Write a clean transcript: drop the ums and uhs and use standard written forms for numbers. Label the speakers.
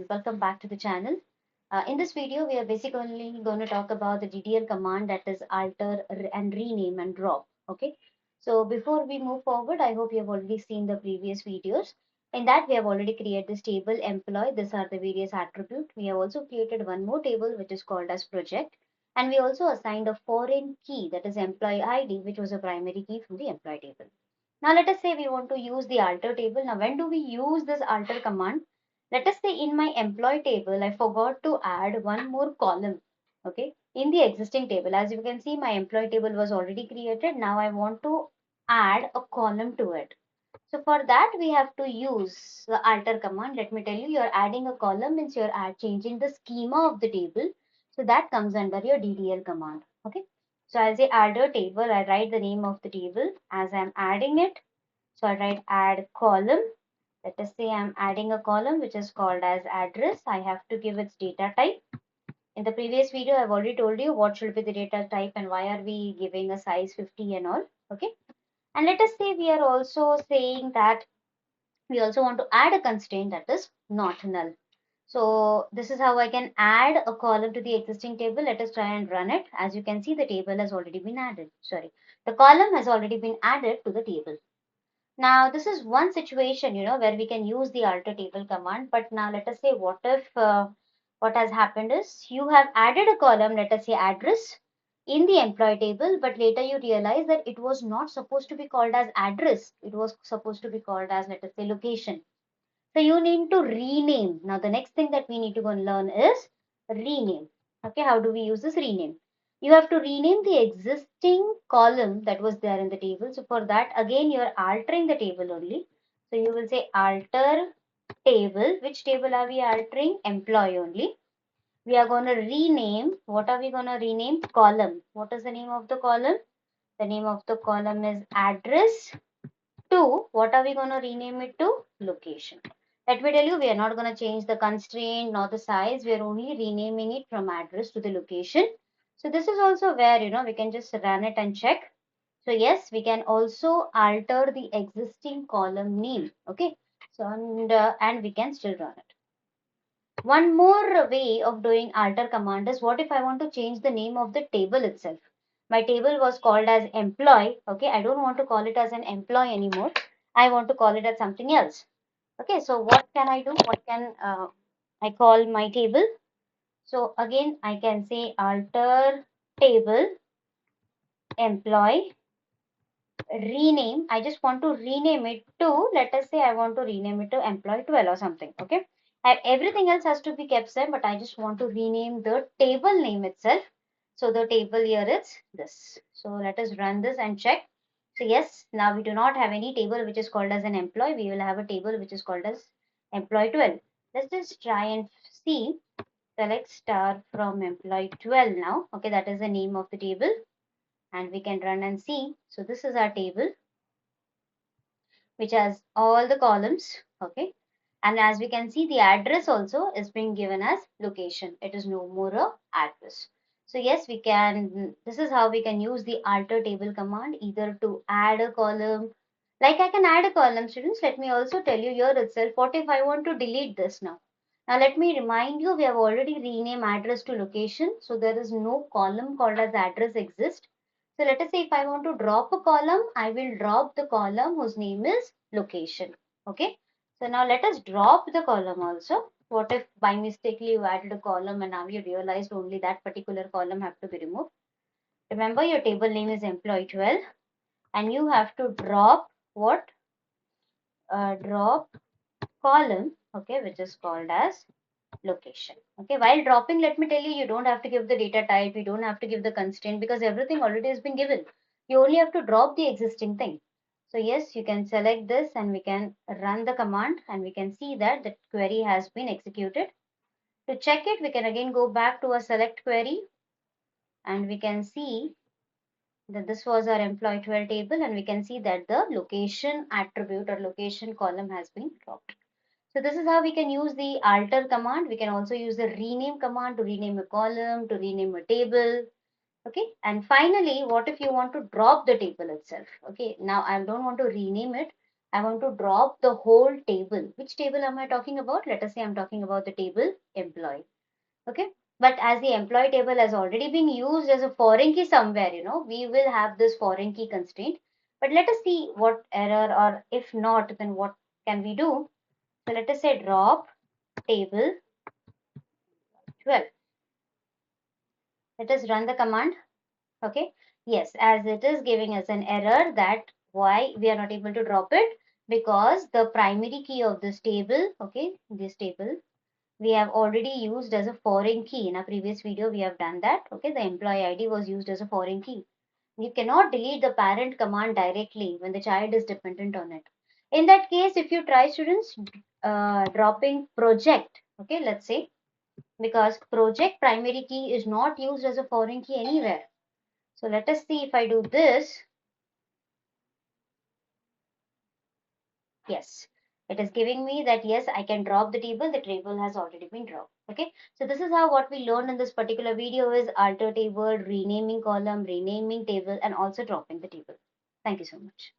Speaker 1: and welcome back to the channel. In this video, we are basically going to talk about the DDL command, that is alter and rename and drop. Okay. So before we move forward, I hope you have already seen the previous videos. In that, we have already created this table employee. These are the various attributes. We have also created one more table which is called as project. And we also assigned a foreign key, that is employee ID, which was a primary key from the employee table. Now let us say we want to use the alter table. Now when do we use this alter command? Let us say in my employee table, I forgot to add one more column, okay, in the existing table. As you can see, my employee table was already created. Now I want to add a column to it. So for that, we have to use the alter command. Let me tell you, you're adding a column means you're changing the schema of the table. So that comes under your DDL command, okay. So I'll say alter table, I write the name of the table as I'm adding it. So I write add column. Let us say I'm adding a column which is called as address. I have to give its data type. In the previous video, I've already told you what should be the data type and why are we giving a size 50 and all. Okay. And let us say we are also saying that we also want to add a constraint, that is not null. So this is how I can add a column to the existing table. Let us try and run it. As you can see, the table has already been added. Sorry, the column has already been added to the table. Now, this is one situation, where we can use the alter table command. But now let us say what if what has happened is you have added a column, let us say address, in the employee table, but later you realize that it was not supposed to be called as address. It was supposed to be called as, let us say, location. So you need to rename. Now, the next thing that we need to go and learn is rename. Okay, how do we use this rename? You have to rename the existing column that was there in the table. So for that, again, you are altering the table only. So you will say alter table. Which table are we altering? Employee only. We are going to rename. What are we going to rename? Column. What is the name of the column? The name of the column is address to, what are we going to rename it to? Location. Let me tell you, we are not going to change the constraint nor the size. We are only renaming it from address to the location. So this is also where, we can just run it and check. So yes, we can also alter the existing column name. Okay. So, and we can still run it. One more way of doing alter command is, what if I want to change the name of the table itself? My table was called as employee. Okay, I don't want to call it as an employee anymore. I want to call it as something else. Okay, so what can I do? What can I call my table? So again, I can say alter table employee rename. I just want to rename it to, let us say I want to rename it to employee 12 or something. Okay, everything else has to be kept same, but I just want to rename the table name itself. So the table here is this. So let us run this and check. So yes, now we do not have any table which is called as an employee. We will have a table which is called as employee 12. Let's just try and see. Select star from employee 12 now. Okay, that is the name of the table. And we can run and see. So this is our table which has all the columns. Okay. And as we can see, the address also is being given as location. It is no more a address. So yes, we can, this is how we can use the alter table command, either to add a column. Like I can add a column, students. Let me also tell you here itself, what if I want to delete this now? Now let me remind you, we have already renamed address to location. So there is no column called as address exist. So let us say if I want to drop a column, I will drop the column whose name is location. Okay. So now let us drop the column also. What if by mistakenly you added a column and now you realized only that particular column have to be removed? Remember, your table name is employee 12 and you have to drop what? Drop column, okay, which is called as location. Okay, while dropping, let me tell you, you don't have to give the data type, you don't have to give the constraint because everything already has been given. You only have to drop the existing thing. So yes, you can select this and we can run the command and we can see that the query has been executed. To check it, we can again go back to a select query and we can see that this was our employee 12 table and we can see that the location attribute or location column has been dropped. So this is how we can use the alter command. We can also use the rename command to rename a column, to rename a table. Okay. And finally, what if you want to drop the table itself? Okay. Now I don't want to rename it. I want to drop the whole table. Which table am I talking about? Let us say I'm talking about the table employee. Okay. But as the employee table has already been used as a foreign key somewhere, we will have this foreign key constraint. But let us see what error, or if not, then what can we do? So let us say drop table 12. Let us run the command. Okay. Yes, as it is giving us an error that why we are not able to drop it, because the primary key of this table, okay, this table, we have already used as a foreign key. In a previous video, we have done that. Okay, the employee ID was used as a foreign key. You cannot delete the parent command directly when the child is dependent on it. In that case, if you try, students, dropping project, okay, let's say, because project primary key is not used as a foreign key anywhere. So let us see if I do this. Yes, it is giving me that yes, I can drop the table. The table has already been dropped. Okay, so this is how what we learned in this particular video is alter table, renaming column, renaming table, and also dropping the table. Thank you so much.